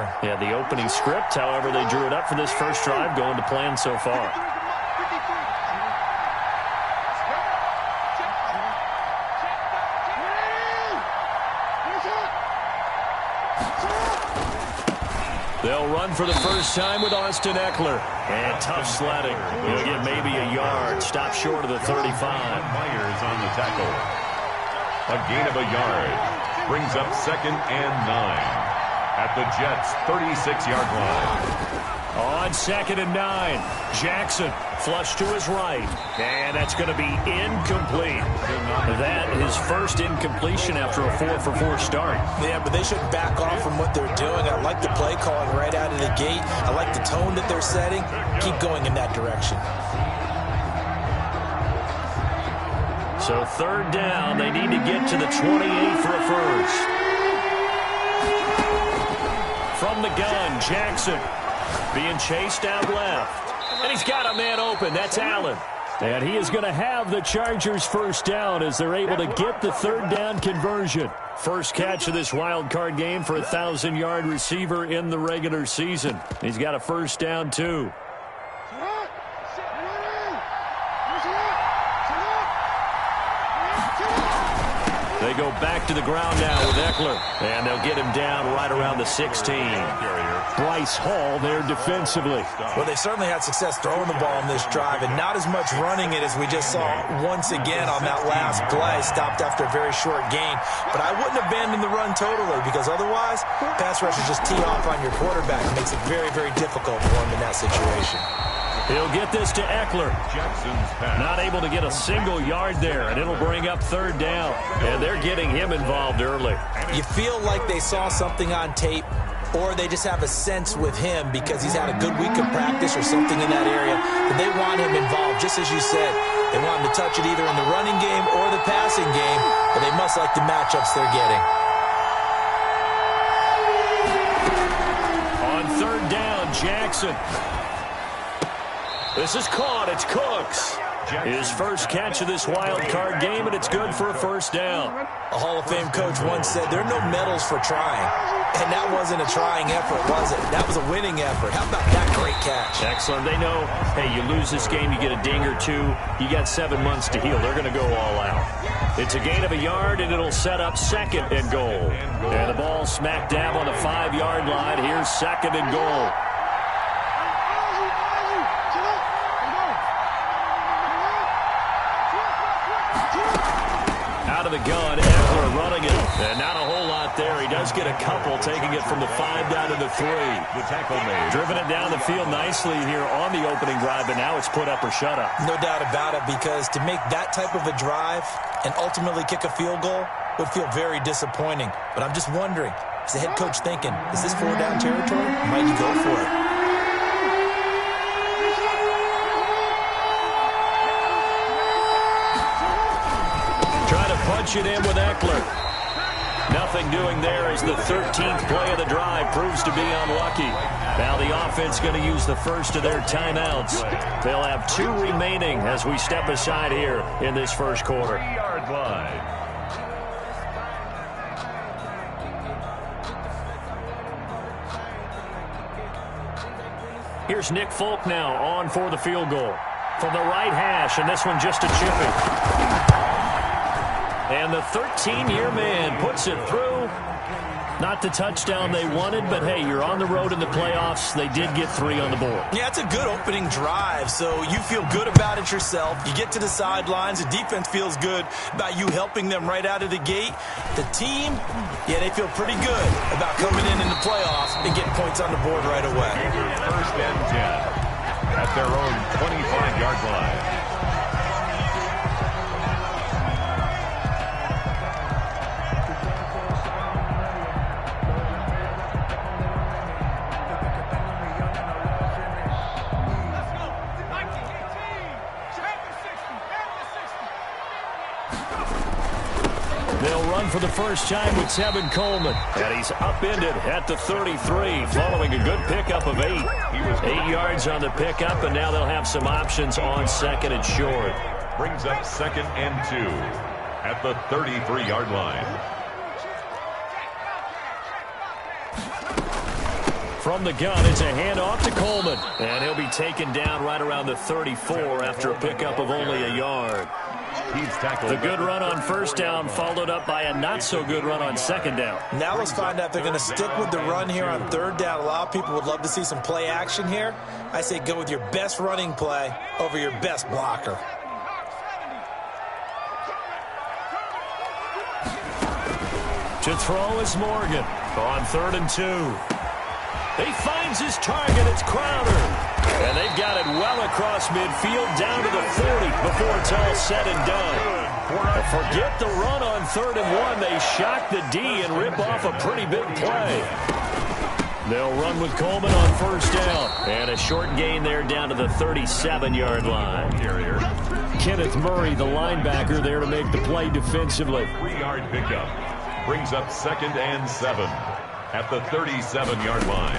delivering. Yeah, the opening script, however they drew it up for this first drive, going to plan so far. They'll run for the first time with Austin Eckler. And tough sledding. He'll get maybe a yard. Stop short of the 35. Myers on the tackle. A gain of a yard. Brings up 2nd and 9. At the Jets' 36-yard line. On 2nd and 9, Jackson flush to his right. And that's going to be incomplete. That is first incompletion after a 4-for-4 start. Yeah, but they should back off from what they're doing. I like the play calling right out of the gate. I like the tone that they're setting. Keep going in that direction. So 3rd down, they need to get to the 28 for a first. From the gun, Jackson being chased out left. And he's got a man open. That's Allen. And he is going to have the Chargers first down as they're able to get the 3rd down conversion. First catch of this wild card game for a 1,000-yard receiver in the regular season. He's got a first down, too. They go back to the ground now with Eckler. And they'll get him down right around the 16. Bryce Hall there defensively. Well, they certainly had success throwing the ball on this drive, and not as much running it as we just saw once again on that last play. Stopped after a very short gain. But I wouldn't abandon the run totally, because otherwise, pass rushers just tee off on your quarterback. It makes it very, very difficult for him in that situation. He'll get this to Eckler. Not able to get a single yard there, and it'll bring up 3rd down. And they're getting him involved early. You feel like they saw something on tape, or they just have a sense with him because he's had a good week of practice or something in that area that they want him involved, just as you said. They want him to touch it either in the running game or the passing game, but they must like the matchups they're getting. On 3rd down, Jackson. This is caught. It's Cooks. His first catch of this wild card game, and it's good for a first down. A Hall of Fame coach once said there are no medals for trying. And that wasn't a trying effort, was it? That was a winning effort. How about that great catch? Excellent. They know, hey, you lose this game, you get a ding or two. You got 7 months to heal. They're going to go all out. It's a gain of a yard, and it'll set up 2nd and goal. And the ball smack dab on the 5-yard line. Here's 2nd and goal. Out of the gun, Eckler running it. And not a whole lot there. He does get a couple, taking it from the 5 down to the 3. The tackle made. Driven it down the field nicely here on the opening drive, but now it's put up or shut up. No doubt about it, because to make that type of a drive and ultimately kick a field goal would feel very disappointing. But I'm just wondering, is the head coach thinking, is this 4-down territory? Might he go for it? Punch it in with Eckler. Nothing doing there as the 13th play of the drive proves to be unlucky. Now the offense going to use the first of their timeouts. They'll have 2 remaining as we step aside here in this first quarter. 3-yard line. Here's Nick Folk now on for the field goal. From the right hash, and this one just a chipping. And the 13-year man puts it through. Not the touchdown they wanted, but hey, you're on the road in the playoffs. They did get 3 on the board. Yeah, it's a good opening drive, so you feel good about it yourself. You get to the sidelines. The defense feels good about you helping them right out of the gate. The team, yeah, they feel pretty good about coming in the playoffs and getting points on the board right away. 1st and 10 at their own 25-yard line. For the first time with Tevin Coleman. And he's upended at the 33 following a good pickup of 8. 8 yards on the pickup, and now they'll have some options on 2nd and short. Brings up 2nd and 2 at the 33-yard line. From the gun, it's a handoff to Coleman. And he'll be taken down right around the 34 after a pickup of only a yard. He's tackled. The good run on first down followed up by a not-so-good run on second down. Now let's find out if they're going to stick with the run here on third down. A lot of people would love to see some play action here. I say go with your best running play over your best blocker. To throw is Morgan on 3rd and 2. He finds his target. It's Crowder. And they've got it well across midfield down to the 40 before it's all said and done. Forget the run on 3rd and 1. They shock the D and rip off a pretty big play. They'll run with Coleman on first down. And a short gain there down to the 37-yard line. Kenneth Murray, the linebacker, there to make the play defensively. 3-yard pickup. Brings up 2nd and 7 at the 37-yard line.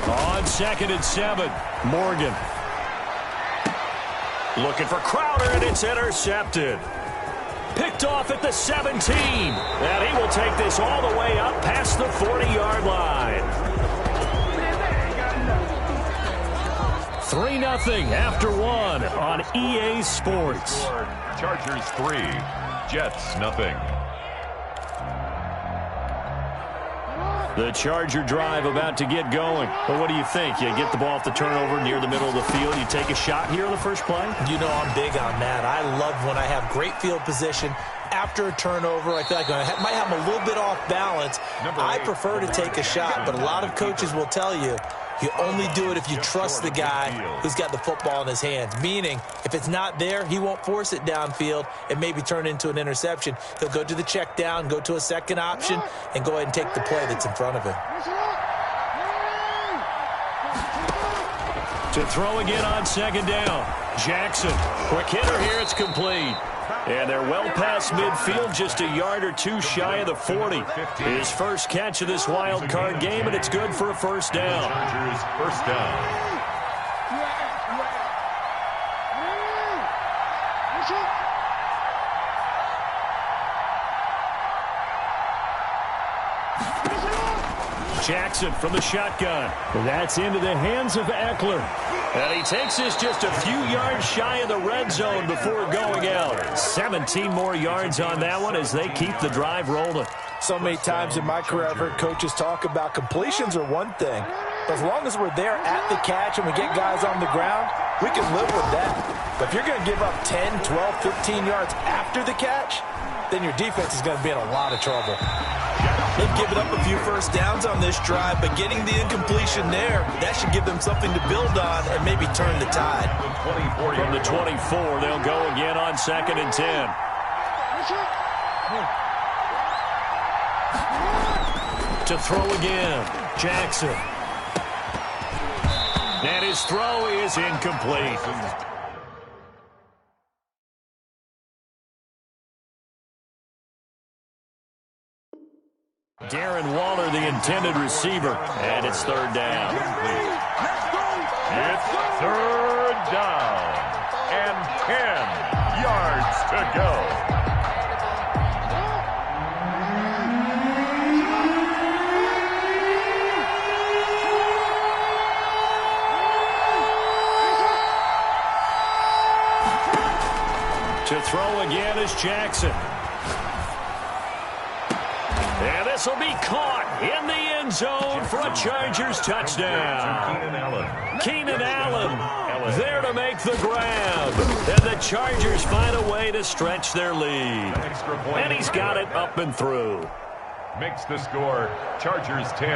On 2nd and 7, Morgan. Looking for Crowder, and it's intercepted. Picked off at the 17. And he will take this all the way up past the 40-yard line. 3-0 after 1 on EA Sports. Chargers 3, Jets nothing. The Charger drive about to get going. Well, what do you think? You get the ball off the turnover near the middle of the field. You take a shot here on the first play? You know I'm big on that. I love when I have great field position after a turnover. I feel like I might have a little bit off balance. I prefer to take a shot, but a lot of coaches will tell you you only do it if you trust the guy who's got the football in his hands. Meaning, if it's not there, he won't force it downfield and maybe turn it into an interception. He'll go to the check down, go to a second option, and go ahead and take the play that's in front of him. To throw again on 2nd down. Jackson. Quick hitter here. It's complete. And they're well past midfield, just a yard or two shy of the 40. His first catch of this wild card game, and it's good for a first down. Chargers first down. Jackson from the shotgun. That's into the hands of Eckler. And he takes this just a few yards shy of the red zone before going out. 17 more yards on that one as they keep the drive rolling. So many times in my career I've heard coaches talk about completions are one thing. But as long as we're there at the catch and we get guys on the ground, we can live with that. But if you're going to give up 10, 12, 15 yards after the catch, then your defense is going to be in a lot of trouble. They've given up a few first downs on this drive, but getting the incompletion there, that should give them something to build on and maybe turn the tide. From the 24, they'll go again on 2nd and 10. To throw again, Jackson. And his throw is incomplete. Darren Waller, the intended receiver, and it's 3rd down. It's 3rd down and 10 yards to go. To throw again is Jackson. And this will be caught in the end zone for a Chargers touchdown. Keenan Allen there to make the grab. And the Chargers find a way to stretch their lead. And he's got it up and through. Makes the score Chargers 10,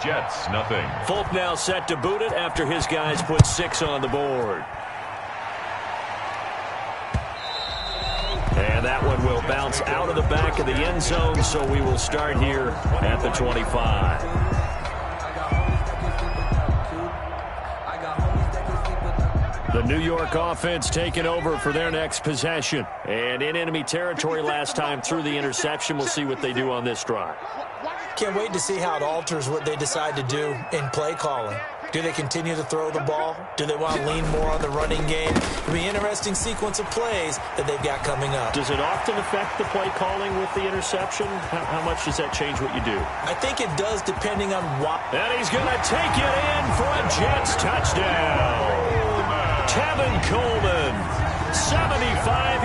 Jets nothing. Folk now set to boot it after his guys put 6 on the board. And that one will bounce out of the back of the end zone, so we will start here at the 25. The New York offense taking over for their next possession. And in enemy territory last time through the interception. We'll see what they do on this drive. Can't wait to see how it alters what they decide to do in play calling. Do they continue to throw the ball? Do they want to lean more on the running game? It'll be an interesting sequence of plays that they've got coming up. Does it often affect the play calling with the interception? How much does that change what you do? I think it does depending on what. And he's going to take it in for a Jets touchdown. Tevin Coleman, 75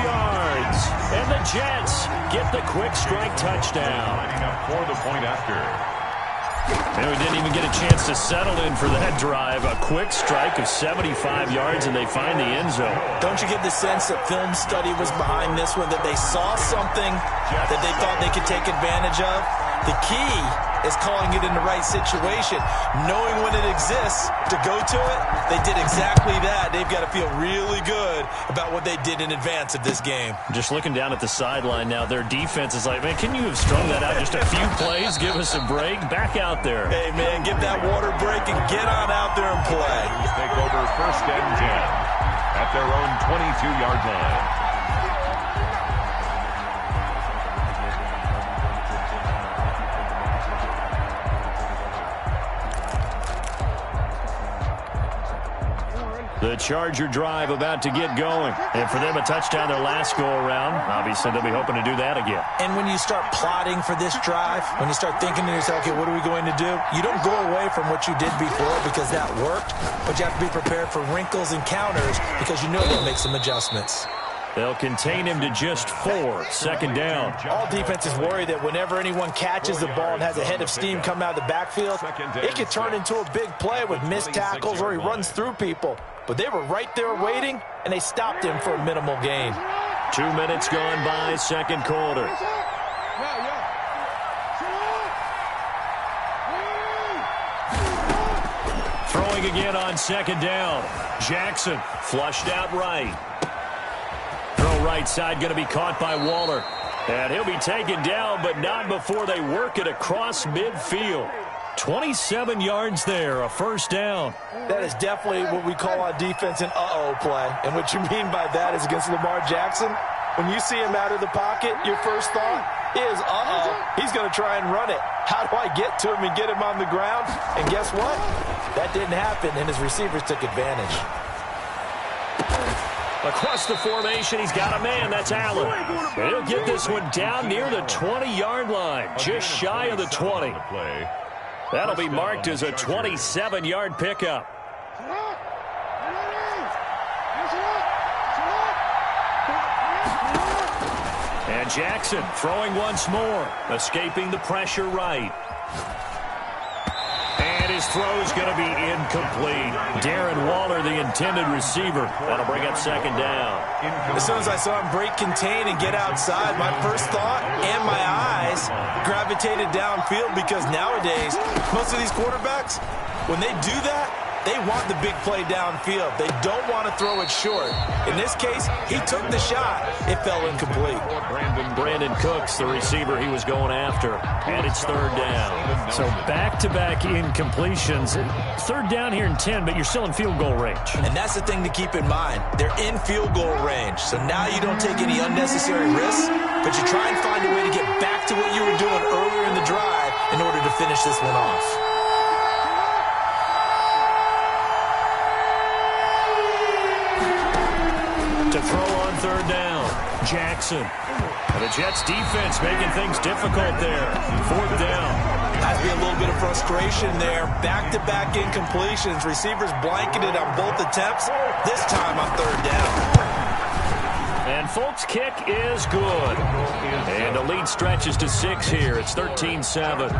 yards. And the Jets get the quick strike touchdown. Lining up for the point after. And we didn't even get a chance to settle in for that drive. A quick strike of 75 yards, and they find the end zone. Don't you get the sense that film study was behind this one, that they saw something that they thought they could take advantage of? The key is calling it in the right situation. Knowing when it exists to go to it, they did exactly that. They've got to feel really good about what they did in advance of this game. Just looking down at the sideline now, their defense is like, man, can you have strung that out just a few plays? Give us a break. Back out there. Hey, man, give that water break and get on out there and play. Take over 1st and 10 at their own 22-yard line. The Charger drive about to get going. And for them, a touchdown their last go-around. Obviously, they'll be hoping to do that again. And when you start plotting for this drive, when you start thinking to yourself, okay, what are we going to do? You don't go away from what you did before because that worked, but you have to be prepared for wrinkles and counters because you know they'll make some adjustments. They'll contain him to just 4. 2nd down. All defenses worry that whenever anyone catches the ball and has a head of steam come out of the backfield, it could turn into a big play with missed tackles or he runs through people. But they were right there waiting, and they stopped him for a minimal gain. 2 minutes gone by, 2nd quarter. Throwing again on 2nd down. Jackson flushed out right. Throw right side going to be caught by Waller. And he'll be taken down, but not before they work it across midfield. 27 yards there, a 1st down. That is definitely what we call on defense an uh-oh play. And what you mean by that is against Lamar Jackson, when you see him out of the pocket, your first thought is, uh-oh, he's going to try and run it. How do I get to him and get him on the ground? And guess what? That didn't happen, and his receivers took advantage. Across the formation, he's got a man. That's Allen. And he'll get this one down near the 20-yard line, just shy of the 20. That'll be marked as a 27-yard pickup. And Jackson throwing once more, escaping the pressure right. And his throw's going to be incomplete. Darren Waller, the intended receiver. That'll bring up 2nd down. As soon as I saw him break contain and get outside, my first thought and my eyes gravitated downfield because nowadays, most of these quarterbacks, when they do that, they want the big play downfield. They don't want to throw it short. In this case, he took the shot. It fell incomplete. Brandon Cooks, the receiver he was going after. And it's 3rd down. So back-to-back incompletions. 3rd down here in 10, but you're still in field goal range. And that's the thing to keep in mind. They're in field goal range. So now you don't take any unnecessary risks, but you try and find a way to get back to what you were doing earlier in the drive in order to finish this one off. To throw on 3rd down, Jackson. And the Jets defense making things difficult there. 4th down. Has to be a little bit of frustration there. Back-to-back incompletions. Receivers blanketed on both attempts, this time on 3rd down. And Folk's kick is good. And the lead stretches to 6 here. It's 13-7.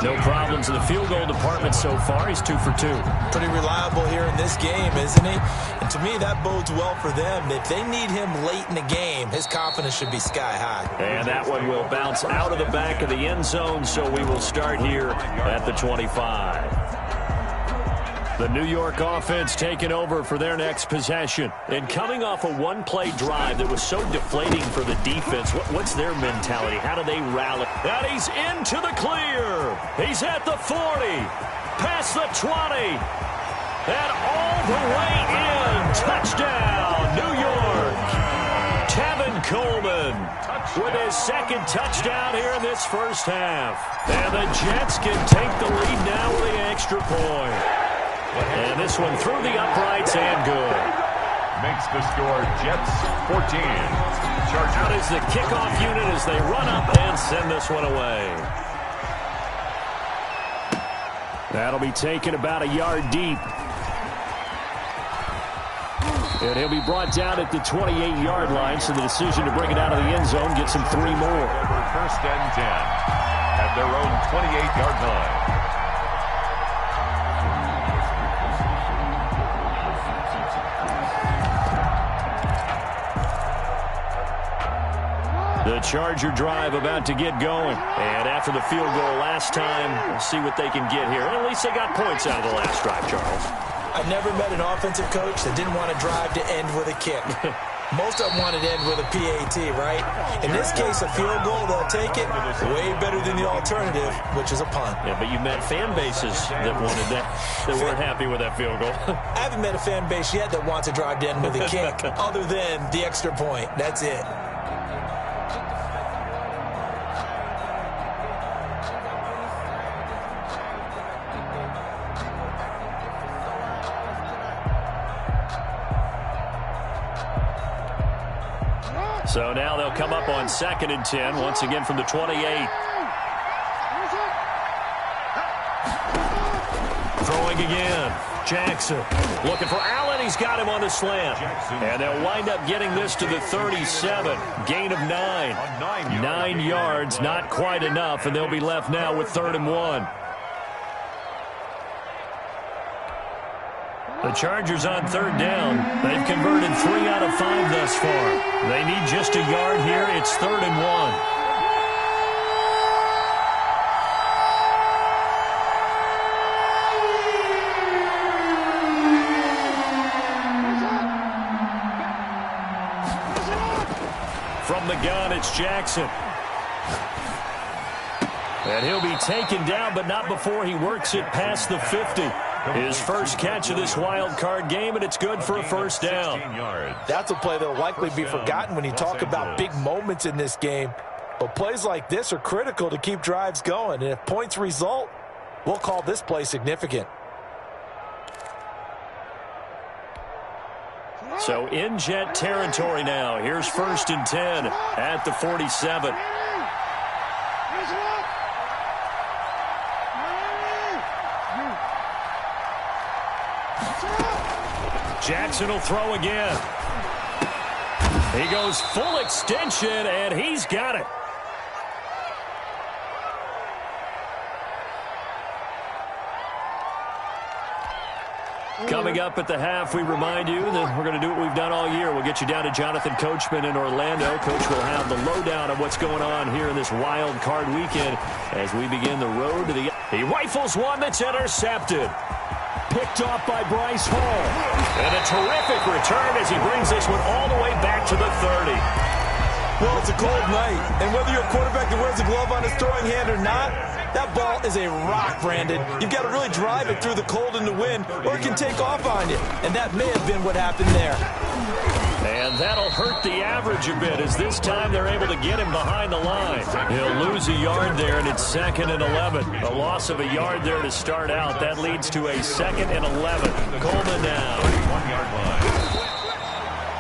No problems in the field goal department so far. He's 2 for 2. Pretty reliable here in this game, isn't he? And to me, that bodes well for them. If they need him late in the game, his confidence should be sky high. And that one will bounce out of the back of the end zone, so we will start here at the 25. The New York offense taking over for their next possession. And coming off a one-play drive that was so deflating for the defense, what's their mentality? How do they rally? And he's into the clear. He's at the 40, past the 20, and all the way in. Touchdown, New York. Tevin Coleman with his 2nd touchdown here in this first half. And the Jets can take the lead now with the extra point. And this one through the uprights and good. Makes the score Jets 14. Out is the kickoff unit as they run up and send this one away. That'll be taken about a yard deep. And he'll be brought down at the 28-yard line, so the decision to bring it out of the end zone gets him 3 more. First and 10 at their own 28-yard line. The Charger drive about to get going. And after the field goal last time, we'll see what they can get here. At least they got points out of the last drive, Charles. I've never met an offensive coach that didn't want to drive to end with a kick. Most of them wanted to end with a PAT, right? In this case, a field goal, they'll take it way better than the alternative, which is a punt. Yeah, but you met fan bases that wanted that, that weren't happy with that field goal. I haven't met a fan base yet that wants to drive to end with a kick, other than the extra point. That's it. So now they'll come up on 2nd and 10, once again from the 28. Throwing again. Jackson looking for Allen. He's got him on the slant. And they'll wind up getting this to the 37. Gain of 9. 9 yards, not quite enough, and they'll be left now with 3rd and 1. The Chargers on 3rd down. They've converted 3 out of 5 thus far. They need just a yard here. It's 3rd and 1. From the gun, it's Jackson. And he'll be taken down, but not before he works it past the 50. His first catch of this wild card game, and it's good for a 1st down. That's a play that will likely be forgotten when you talk about big moments in this game. But plays like this are critical to keep drives going. And if points result, we'll call this play significant. So in Jet territory now. Here's 1st and 10 at the 47. Jackson will throw again. He goes full extension, and he's got it. Coming up at the half, we remind you that we're going to do what we've done all year. We'll get you down to Jonathan Coachman in Orlando. Coach will have the lowdown of what's going on here in this wild card weekend as we begin the road to the... He rifles one that's intercepted. Picked off by Bryce Hall. And a terrific return as he brings this one all the way back to the 30. Well, it's a cold night, and whether you're a quarterback that wears a glove on his throwing hand or not, that ball is a rock, Brandon. You've got to really drive it through the cold and the wind, or it can take off on you. And that may have been what happened there. And that'll hurt the average a bit, as this time they're able to get him behind the line. He'll lose a yard there, and it's 2nd and 11. A loss of a yard there to start out. That leads to a 2nd and 11. Coleman now. 1-yard line.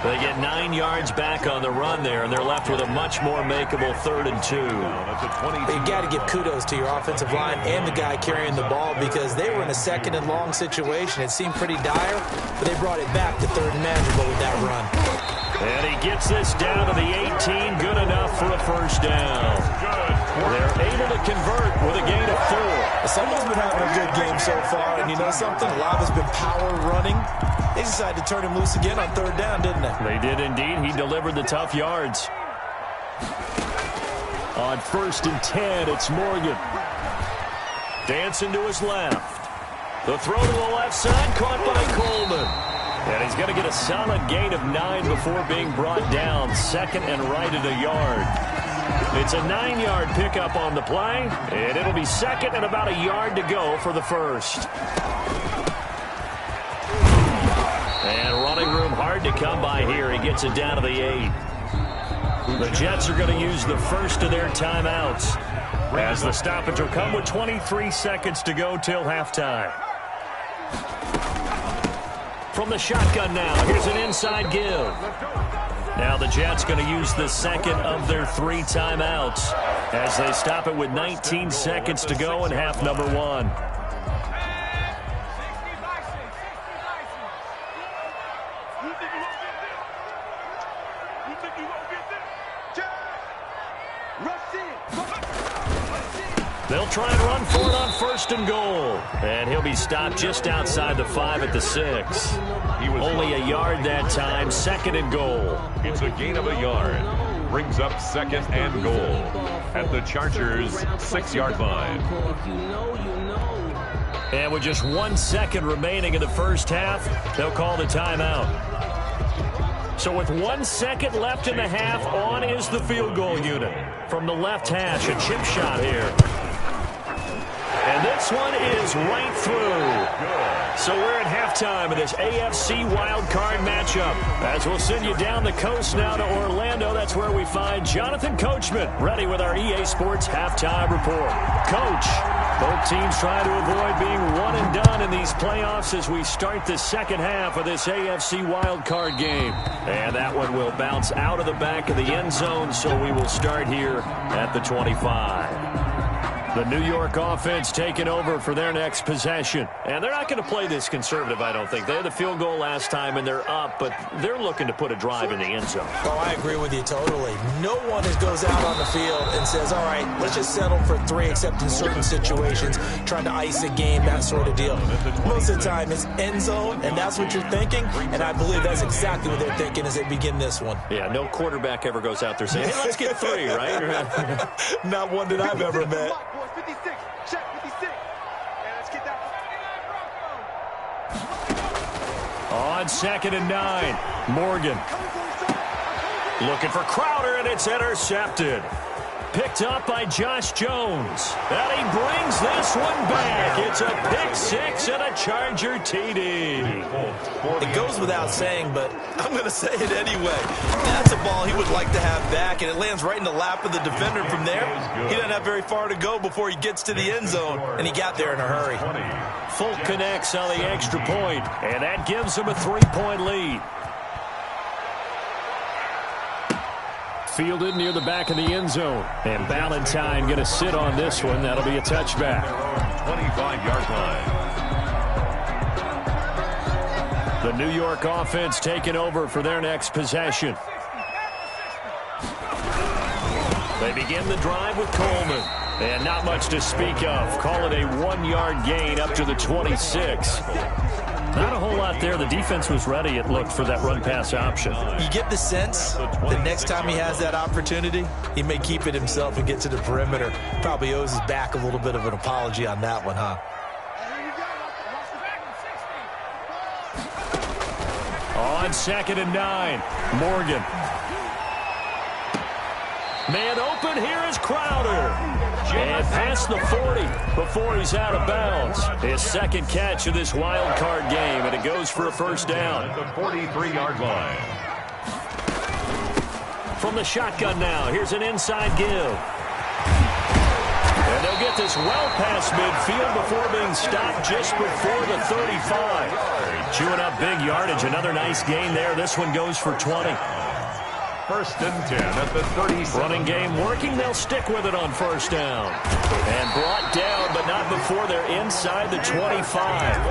They get 9 yards back on the run there, and they're left with a much more makeable 3rd and 2. You got to give kudos to your offensive line and the guy carrying the ball, because they were in a 2nd and long situation. It seemed pretty dire, but they brought it back to 3rd and manageable with that run. And he gets this down to the 18. Good enough for a 1st down. They're able to convert with a gain of 4. Someone's been having a good game so far, and you know something? A lot has been power running. They decided to turn him loose again on 3rd down, didn't they? They did indeed. He delivered the tough yards. On 1st and 10, it's Morgan. Dancing to his left. The throw to the left side, caught by Coleman. And he's going to get a solid gain of 9 before being brought down. 2nd and right at a yard. It's a 9-yard pickup on the play, and it'll be 2nd and about a yard to go for the 1st. And running room hard to come by here. He gets it down to the 8. The Jets are going to use the 1st of their timeouts as the stoppage will come with 23 seconds to go till halftime. From the shotgun now, here's an inside give. Now the Jets going to use the second of their 3 timeouts as they stop it with 19 seconds to go in half number 1. They'll try and run for it on 1st and goal. And he'll be stopped just outside the 5 at the 6. He was only a yard that time, 2nd and goal. It's a gain of a yard. Brings up 2nd and goal at the Chargers' 6-yard line. And with just 1 second remaining in the first half, they'll call the timeout. So with 1 second left in the half, on is the field goal unit. From the left hash, a chip shot here. And this one is right through. So we're at halftime of this AFC wildcard matchup. As we'll send you down the coast now to Orlando, that's where we find Jonathan Coachman, ready with our EA Sports halftime report. Coach, both teams trying to avoid being one and done in these playoffs as we start the second half of this AFC wildcard game. And that one will bounce out of the back of the end zone, so we will start here at the 25. The New York offense taking over for their next possession. And they're not going to play this conservative, I don't think. They had the field goal last time, and they're up, but they're looking to put a drive in the end zone. Oh, I agree with you totally. No one goes out on the field and says, all right, let's just settle for 3, except in certain situations, trying to ice a game, that sort of deal. Most of the time, it's end zone, and that's what you're thinking, and I believe that's exactly what they're thinking as they begin this one. Yeah, no quarterback ever goes out there saying, hey, let's get 3, right? Not one that I've ever met. 56, check 56. And let's get that. On 2nd and 9, Morgan. Looking for Crowder, and it's intercepted. Picked up by Josh Jones. And he brings this one back. It's a pick 6 and a Charger TD. It goes without saying, but I'm going to say it anyway. That's a ball he would like to have back, and it lands right in the lap of the defender from there. He doesn't have very far to go before he gets to the end zone, and he got there in a hurry. Folk connects on the extra point, and that gives him a 3-point lead. Fielded near the back of the end zone. And Ballantyne going to sit on this one. That'll be a touchback. 25-yard line. The New York offense taking over for their next possession. They begin the drive with Coleman. And not much to speak of. Call it a 1-yard gain up to the 26. Not a whole lot there. The defense was ready, it looked, for that run-pass option. You get the sense that next time he has that opportunity, he may keep it himself and get to the perimeter. Probably owes his back a little bit of an apology on that one, huh? On 2nd and 9, Morgan. Man open, here is Crowder. And past the 40 before he's out of bounds. His second catch of this wild card game, and it goes for a first down. At the 43-yard line. From the shotgun now, here's an inside give. And they'll get this well past midfield before being stopped just before the 35. Chewing up big yardage, another nice gain there. This one goes for 20. 1st and 10 at the 37. Running game working. They'll stick with it on 1st down. And brought down, but not before they're inside the 25.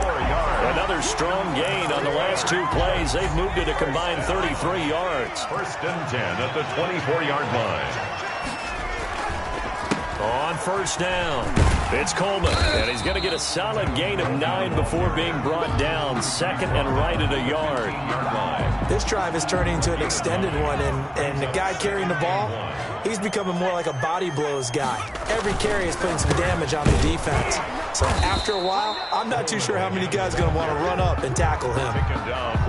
Another strong gain on the last 2 plays. They've moved it a combined 33 yards. 1st and 10 at the 24-yard line. On 1st down, it's Coleman, and he's going to get a solid gain of 9 before being brought down. 2nd and right at a yard. This drive is turning into an extended one, and the guy carrying the ball, he's becoming more like a body blows guy. Every carry is putting some damage on the defense. So after a while, I'm not too sure how many guys are going to want to run up and tackle him.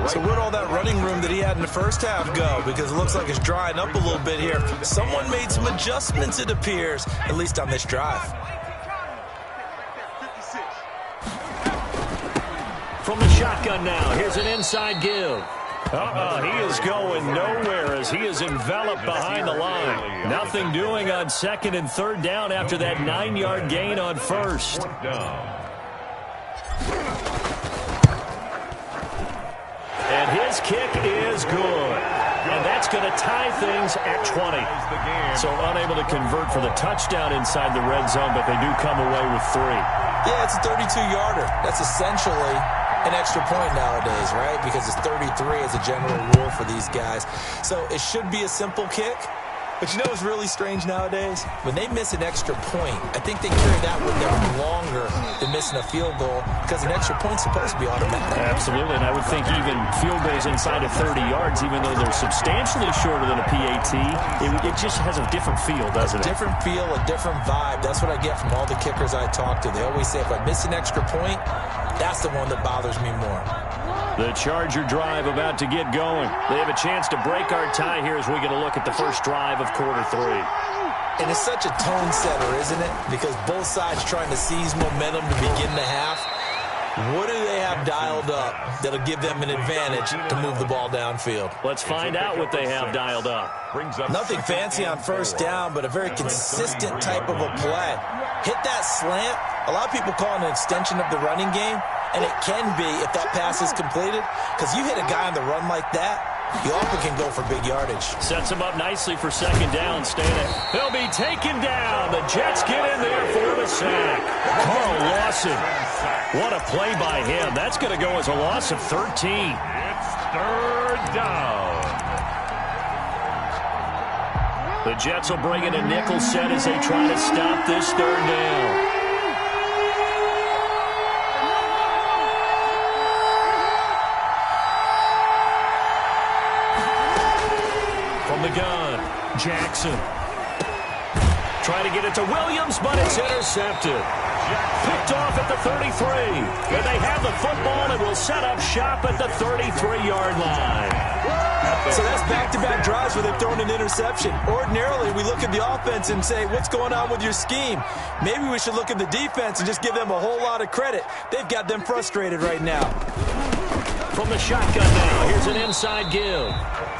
So where'd all that running room that he had in the first half go? Because it looks like it's drying up a little bit here. Someone made some adjustments, it appears, at least on this drive. From the shotgun now, here's an inside give. He is going nowhere as he is enveloped behind the line. Nothing doing on 2nd and 3rd down after that 9-yard gain on 1st. And his kick is good. And that's going to tie things at 20. So unable to convert for the touchdown inside the red zone, but they do come away with 3. Yeah, it's a 32-yarder. That's essentially an extra point nowadays, right? Because it's 33 as a general rule for these guys. So it should be a simple kick. But you know what's really strange nowadays? When they miss an extra point, I think they carry that with them longer than missing a field goal because an extra point's supposed to be automatic. Absolutely, and I would think even field goals inside of 30 yards, even though they're substantially shorter than a PAT, it just has a different feel, doesn't it? A different feel, a different vibe. That's what I get from all the kickers I talk to. They always say if I miss an extra point, that's the one that bothers me more. The Charger drive about to get going. They have a chance to break our tie here as we get a look at the first drive of quarter 3. And it's such a tone setter, isn't it? Because both sides trying to seize momentum to begin the half. What do they have dialed up that'll give them an advantage to move the ball downfield? Let's find out what they have dialed up. Nothing fancy on first down, but a very consistent type of a play. Hit that slant. A lot of people call it an extension of the running game. And it can be if that pass is completed, because you hit a guy on the run like that, you often can go for big yardage. Sets him up nicely for second down. Stanley. He'll be taken down. The Jets get in there for the sack. Carl Lawson. What a play by him. That's going to go as a loss of 13. It's third down. The Jets will bring in a nickel set as they try to stop this third down. The gun, Jackson. Trying to get it to Williams, but it's intercepted. Picked off at the 33. And they have the football and will set up shop at the 33-yard line. So that's back-to-back drives where they've thrown an interception. Ordinarily, we look at the offense and say, what's going on with your scheme? Maybe we should look at the defense and just give them a whole lot of credit. They've got them frustrated right now. From the shotgun now, here's an inside give.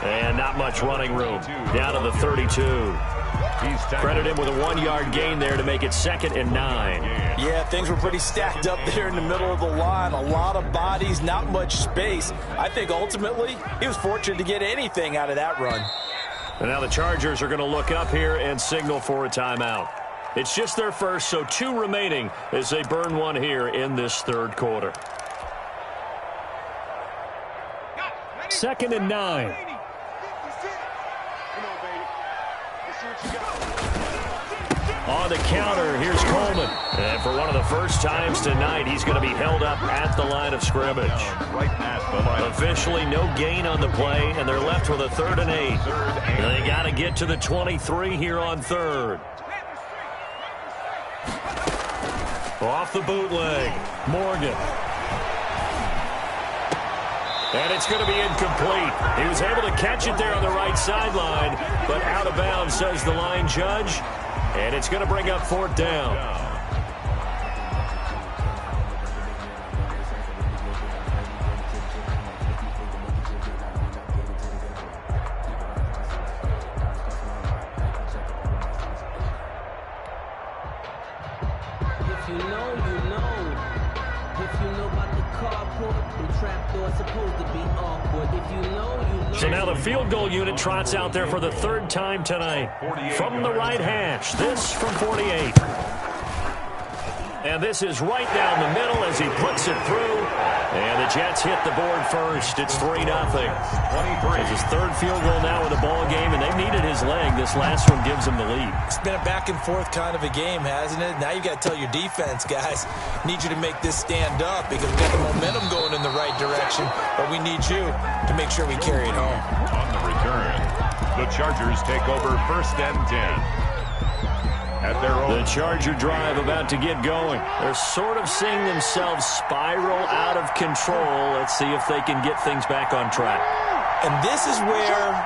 And not much running room. Down to the 32. Credit him with a 1-yard gain there to make it 2nd and 9. Yeah, things were pretty stacked up there in the middle of the line. A lot of bodies, not much space. I think ultimately he was fortunate to get anything out of that run. And now the Chargers are going to look up here and signal for a timeout. It's just their first, so 2 remaining as they burn one here in this third quarter. 2nd and 9. On the counter, here's Coleman. And for one of the first times tonight, he's going to be held up at the line of scrimmage. Officially no gain on the play, and they're left with a 3rd and 8. And they got to get to the 23 here on 3rd. Off the bootleg, Morgan. And it's going to be incomplete. He was able to catch it there on the right sideline, but out of bounds, says the line judge. And it's going to bring up 4th down. If you know, you know. If you know about the carport, the trapdoor supposed to be awkward. If you know, you know. So now the field goal unit trots out there for the 3rd time tonight. From the right hash, this from 48. And this is right down the middle as he puts it through. And the Jets hit the board first. It's 3-0. It's his 3rd field goal now in the ball game, and they've needed his leg. This last one gives him the lead. It's been a back-and-forth kind of a game, hasn't it? Now you got to tell your defense, guys, need you to make this stand up because we've got the momentum going in the right direction, but we need you to make sure we carry it home. On the return, the Chargers take over 1st and 10. At their own. The Charger drive about to get going. They're sort of seeing themselves spiral out of control. Let's see if they can get things back on track. And this is where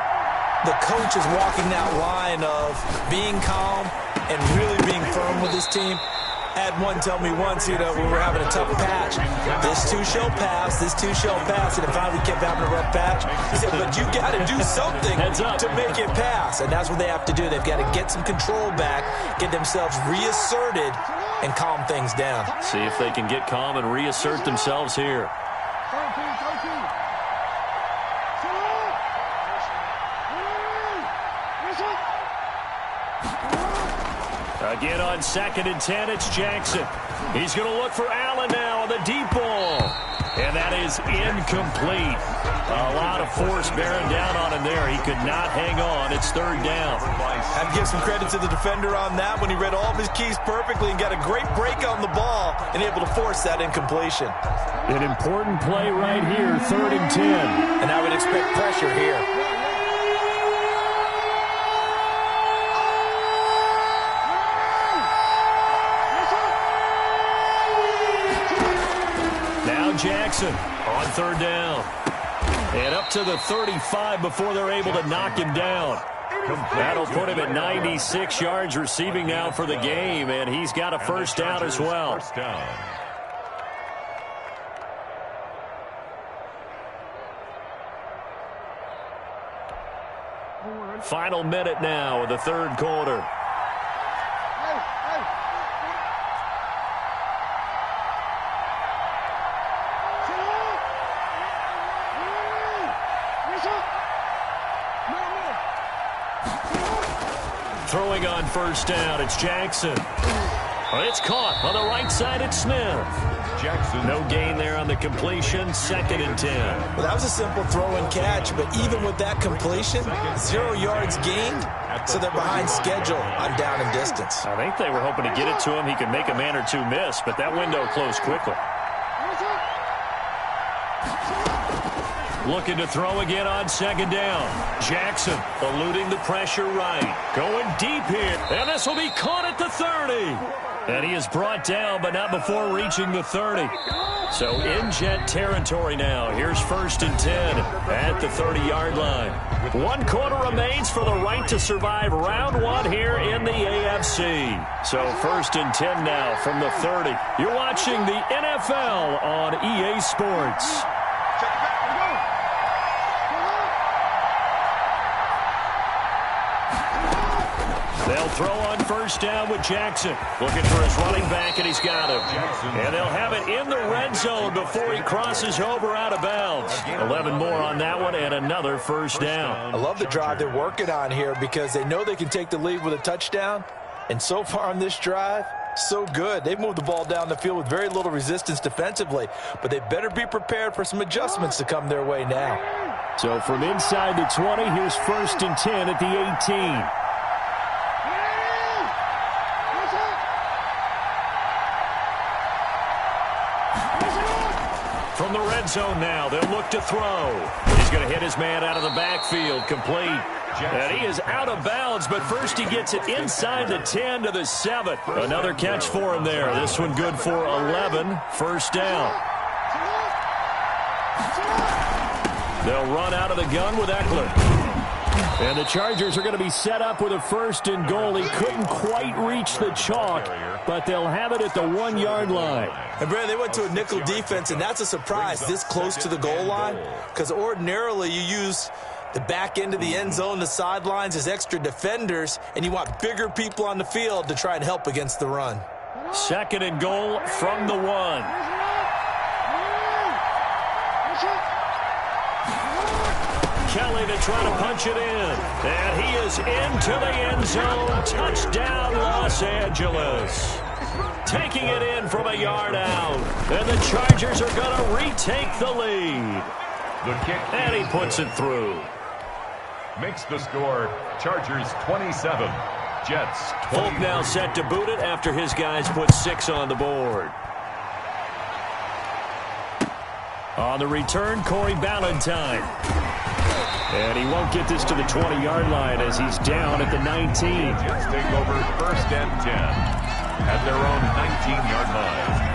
the coach is walking that line of being calm and really being firm with his team. I had one tell me once, we were having a tough patch. This too shall pass, this too shall pass. And it finally kept having a rough patch. He said, but you got to do something to make it pass. And that's what they have to do. They've got to get some control back, get themselves reasserted, and calm things down. See if they can get calm and reassert themselves here. Again on 2nd and 10, it's Jackson. He's going to look for Allen now on the deep ball. And that is incomplete. A lot of force bearing down on him there. He could not hang on. It's 3rd down. I have to give some credit to the defender on that when he read all of his keys perfectly and got a great break on the ball and able to force that incompletion. An important play right here, 3rd and 10. And I would expect pressure here. Jackson on 3rd down. And up to the 35 before they're able to knock him down. That'll put him at 96 yards receiving now for the game, and he's got a first down as well. Final minute now of the 3rd quarter. Throwing on first down, it's Jackson. It's caught on the right side, it's Smith. Jackson. No gain there on the completion, 2nd and 10. Well, that was a simple throw and catch, but even with that completion, 0 yards gained, so they're behind schedule on down and distance. I think they were hoping to get it to him. He could make a man or two miss, but that window closed quickly. Looking to throw again on 2nd down. Jackson eluding the pressure right. Going deep here. And this will be caught at the 30. And he is brought down, but not before reaching the 30. So in Jet territory now. Here's 1st and 10 at the 30-yard line. 1 quarter remains for the right to survive round 1 here in the AFC. So 1st and 10 now from the 30. You're watching the NFL on EA Sports. They'll throw on first down with Jackson. Looking for his running back, and he's got him. And they'll have it in the red zone before he crosses over out of bounds. 11 more on that one, and another first down. I love the drive they're working on here because they know they can take the lead with a touchdown. And so far on this drive, so good. They've moved the ball down the field with very little resistance defensively. But they better be prepared for some adjustments to come their way now. So from inside the 20, here's 1st and 10 at the 18. From the red zone now, they'll look to throw. He's going to hit his man out of the backfield, complete. And he is out of bounds, but first he gets it inside the 10 to the 7. Another catch for him there. This one good for 11. First down. They'll run out of the gun with Eckler. And the Chargers are going to be set up with a 1st and goal. He couldn't quite reach the chalk, but they'll have it at the 1-yard line. And, Brandon, they went to a nickel defense, and that's a surprise this close to the goal line because ordinarily you use the back end of the end zone, the sidelines as extra defenders, and you want bigger people on the field to try and help against the run. 2nd and goal from the 1. Kelly to try to punch it in. And he is into the end zone. Touchdown, Los Angeles. Taking it in from a yard out. And the Chargers are going to retake the lead. The kick. And he puts it through. Makes the score Chargers 27. Jets 20. Folk now set to boot it after his guys put 6 on the board. On the return, Corey Ballantyne. And he won't get this to the 20-yard line as he's down at the 19. Jets take over 1st and 10 at their own 19-yard line.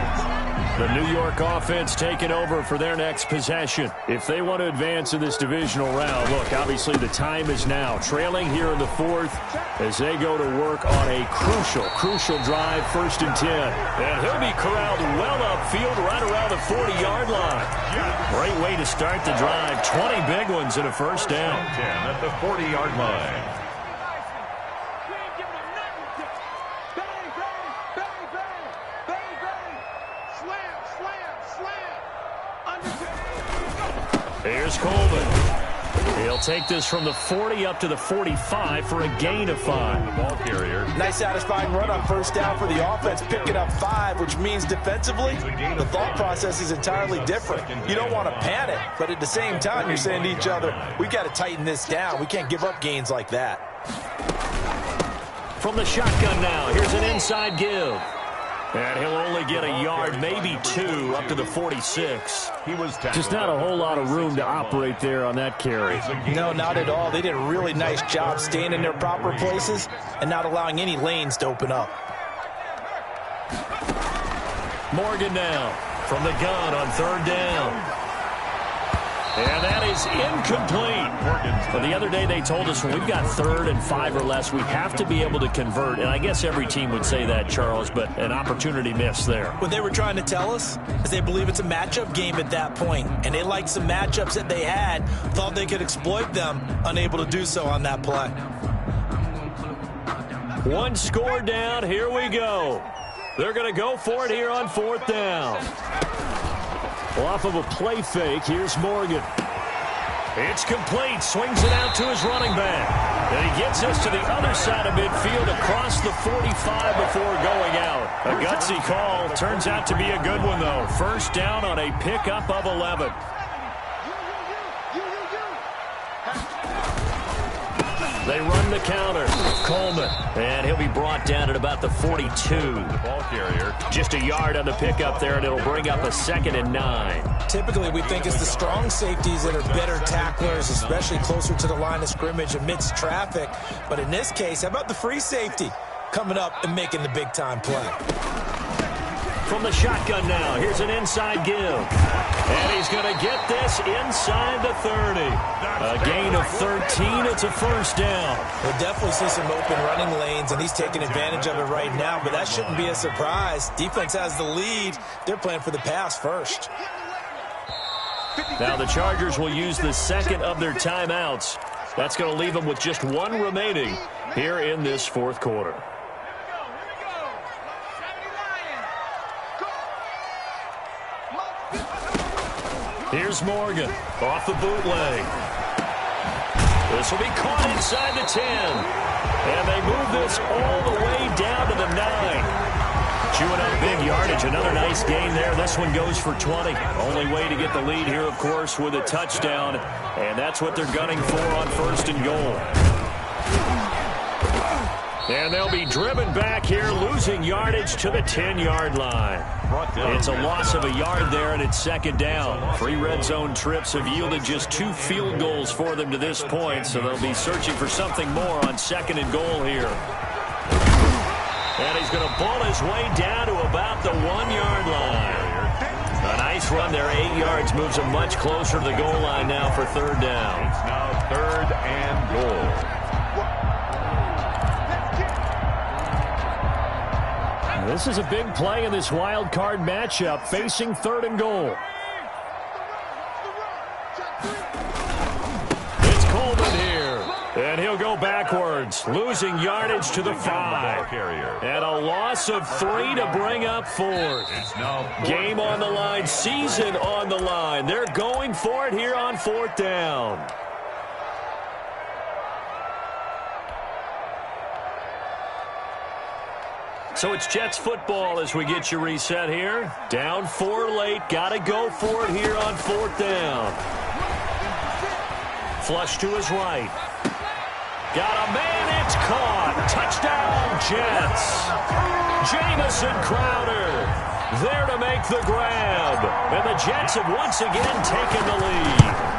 The New York offense taking over for their next possession. If they want to advance in this divisional round, look, obviously the time is now. Trailing here in the 4th as they go to work on a crucial drive, 1st and 10. And he'll be corralled well upfield right around the 40-yard line. Great way to start the drive. 20 big ones and a first down. 10 at the 40-yard line. Here's Coleman. He'll take this from the 40 up to the 45 for a gain of 5. Ball carrier. Nice satisfying run on first down for the offense, picking up 5, which means defensively, the thought process is entirely different. You don't want to panic, but at the same time, you're saying to each other, we've got to tighten this down. We can't give up gains like that. From the shotgun now, here's an inside give. And he'll only get a yard, maybe 2, up to the 46. He was just not a whole lot of room to operate there on that carry. No, not at all. They did a really nice job staying in their proper places and not allowing any lanes to open up. Morgan now from the gun on third down. And that is incomplete. But the other day they told us when we've got 3rd and 5 or less, we have to be able to convert. And I guess every team would say that, Charles, but an opportunity missed there. What they were trying to tell us is they believe it's a matchup game at that point. And they liked some matchups that they had, thought they could exploit them, unable to do so on that play. One score down. Here we go. They're going to go for it here on 4th down. Off of a play fake, here's Morgan. It's complete. Swings it out to his running back. And he gets us to the other side of midfield across the 45 before going out. A gutsy call. Turns out to be a good one, though. First down on a pickup of 11. They run the counter. Coleman. And he'll be brought down at about the 42. The ball carrier. Just a yard on the pickup there, and it'll bring up a 2nd and 9. Typically, we think it's the strong safeties that are better tacklers, especially closer to the line of scrimmage amidst traffic. But in this case, how about the free safety coming up and making the big-time play? From the shotgun now, here's an inside give. And he's going to get this inside the 30. A gain of 13. It's a first down. We'll definitely see some open running lanes, and he's taking advantage of it right now, but that shouldn't be a surprise. Defense has the lead. They're playing for the pass first. Now the Chargers will use the 2nd of their timeouts. That's going to leave them with just 1 remaining here in this 4th quarter. Here's Morgan off the bootleg. This will be caught inside the 10. And they move this all the way down to the 9. Chewing up big yardage. Another nice gain there. This one goes for 20. Only way to get the lead here, of course, with a touchdown. And that's what they're gunning for on 1st and goal. And they'll be driven back here, losing yardage to the 10-yard line. It's a loss of a yard there, and it's 2nd down. 3 red zone trips have yielded just 2 field goals for them to this point, so they'll be searching for something more on 2nd and goal here. And he's going to ball his way down to about the 1-yard line. A nice run there, 8 yards, moves him much closer to the goal line now for 3rd down. It's now 3rd and goal. This is a big play in this wild card matchup, facing 3rd and goal. It's Coleman here, and he'll go backwards, losing yardage to the 5. And a loss of 3 to bring up 4th. Game on the line, season on the line. They're going for it here on 4th down. So it's Jets football as we get you reset here. Down 4 late. Got to go for it here on 4th down. Flush to his right. Got a man. It's caught. Touchdown, Jets. Jamison Crowder there to make the grab. And the Jets have once again taken the lead.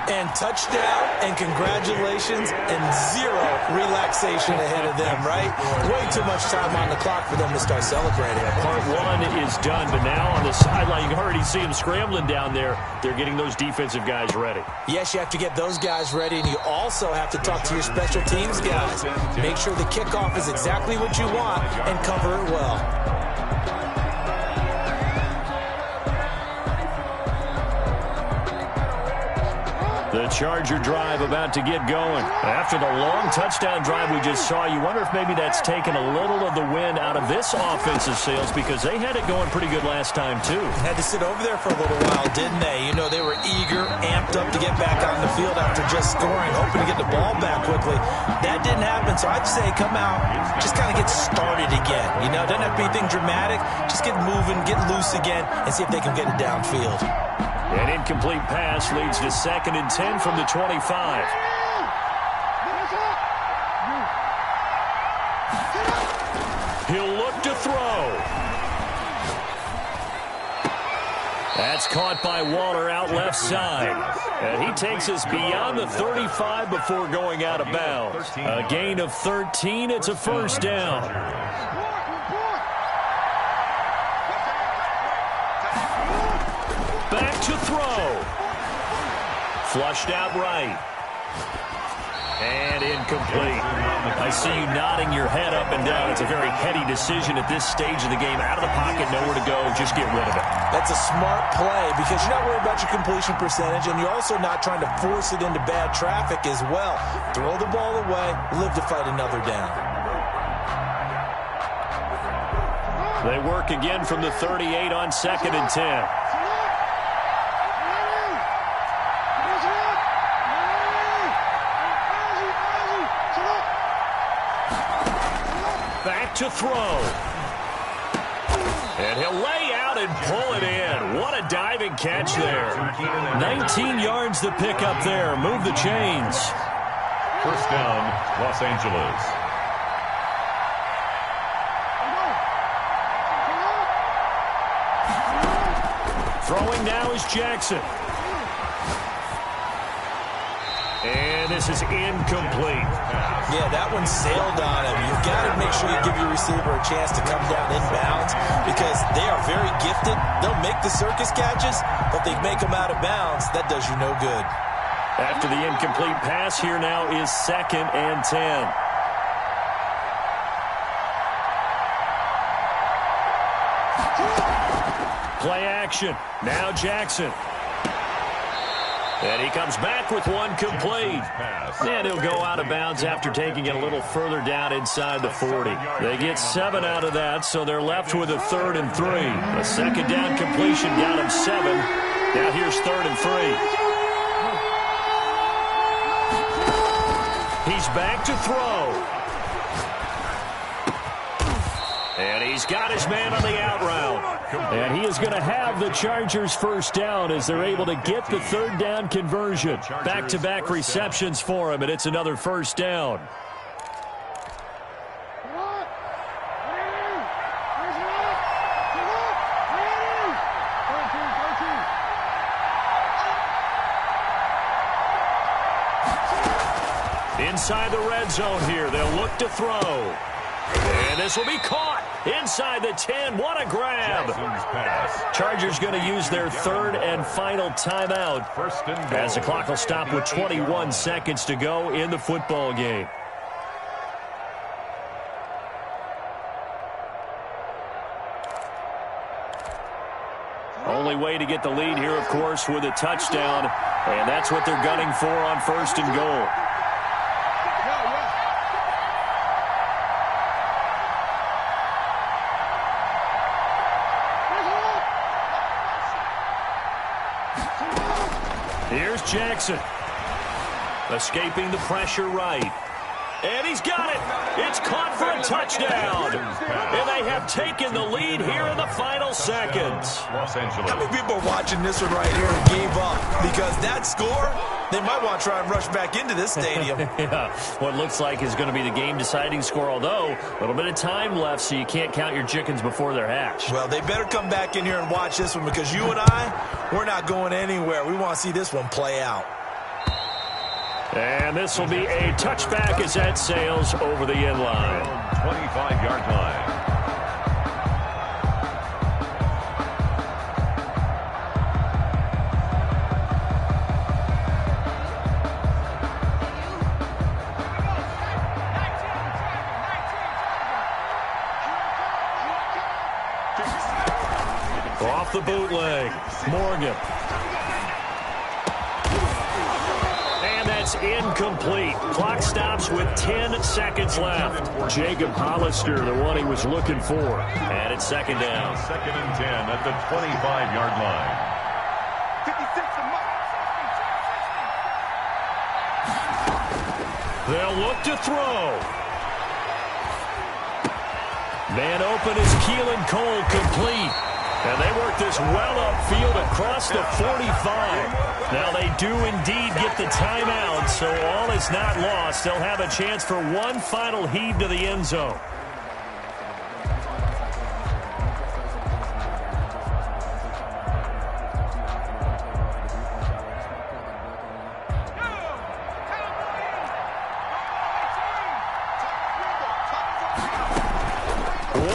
And touchdown, and congratulations, and 0 relaxation ahead of them, right? Way too much time on the clock for them to start celebrating. Part 1 is done, but now on the sideline, you can already see them scrambling down there. They're getting those defensive guys ready. Yes, you have to get those guys ready, and you also have to talk to your special teams guys. Make sure the kickoff is exactly what you want and cover it well. The Charger drive about to get going. After the long touchdown drive we just saw, you wonder if maybe that's taken a little of the wind out of this offensive sails because they had it going pretty good last time, too. Had to sit over there for a little while, didn't they? You know, they were eager, amped up to get back out in the field after just scoring, hoping to get the ball back quickly. That didn't happen, so I'd say come out, just kind of get started again. You know, doesn't have to be anything dramatic. Just get moving, get loose again, and see if they can get it downfield. An incomplete pass leads to 2nd and 10 from the 25. He'll look to throw. That's caught by Waller out left side. And he takes us beyond the 35 before going out of bounds. A gain of 13. It's a first down. Back to throw. Flushed out right. And incomplete. I see you nodding your head up and down. It's a very heady decision at this stage of the game. Out of the pocket, nowhere to go. Just get rid of it. That's a smart play because you're not worried about your completion percentage, and you're also not trying to force it into bad traffic as well. Throw the ball away, live to fight another down. They work again from the 38 on 2nd and 10. Back to throw. And he'll lay out and pull it in. What a diving catch there. 19 yards to pick up there. Move the chains. First down, Los Angeles. Throwing now is Jackson. And this is incomplete. Yeah, that one sailed on him. You've got to make sure you give your receiver a chance to come down inbounds because they are very gifted. They'll make the circus catches, but they make them out of bounds. That does you no good. After the incomplete pass, here now is 2nd and 10. Play action. Now Jackson. And he comes back with one complete. And he'll go out of bounds after taking it a little further down inside the 40. They get 7 out of that, so they're left with a 3rd and 3. A 2nd down completion got him 7. Now here's 3rd and 3. He's back to throw. And he's got his man on the out route. And he is going to have the Chargers first down as they're able to get the 3rd down conversion. Back-to-back receptions for him, and it's another first down. Inside the red zone here, they'll look to throw. And this will be caught inside the 10. What a grab. Chargers going to use their 3rd and final timeout as the clock will stop with 21 seconds to go in the football game. Only way to get the lead here, of course, with a touchdown. And that's what they're gunning for on 1st and goal. Here's Jackson. Escaping the pressure right. And he's got it. It's caught for a touchdown. And they have taken the lead here in the final seconds. How many people are watching this one right here and gave up? Because that score, they might want to try and rush back into this stadium. Yeah, what looks like is going to be the game-deciding score, although a little bit of time left, so you can't count your chickens before they're hatched. Well, they better come back in here and watch this one because you and I, we're not going anywhere. We want to see this one play out. And this will be a touchback as that sails over the end line. 25-yard line. Off the bootleg, Morgan. is incomplete. Clock stops with 10 seconds left. Jacob Hollister, the one he was looking for. And it's second down. Second and 10 at the 25-yard line. 56 to They'll look to throw. Man open is Keelan Cole, complete. And they work this well upfield across the 45. Now they do indeed get the timeout, so all is not lost. They'll have a chance for one final heave to the end zone.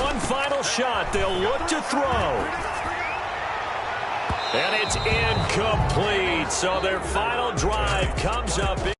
One final shot. They'll look to throw. And it's incomplete. So their final drive comes up.